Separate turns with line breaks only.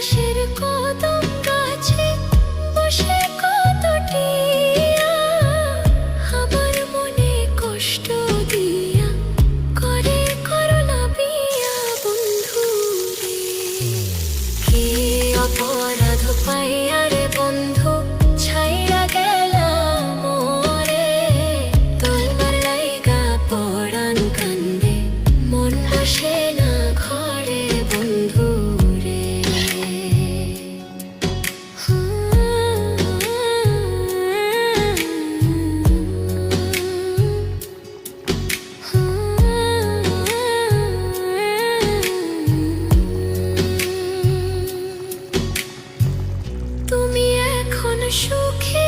পাশের কদম গাছে বসে কতটিয়া আমার মনে কষ্ট দিয়া করে করলা বিয়া বন্ধু রে। কি অপরাধ পাইয়া রে বন্ধু ছাইরা গেলাম মোরে, তোমার লাইগা পরাণ কান্দে মন বসে না ঘরে বন্ধু রে। তুমি এখন সুখে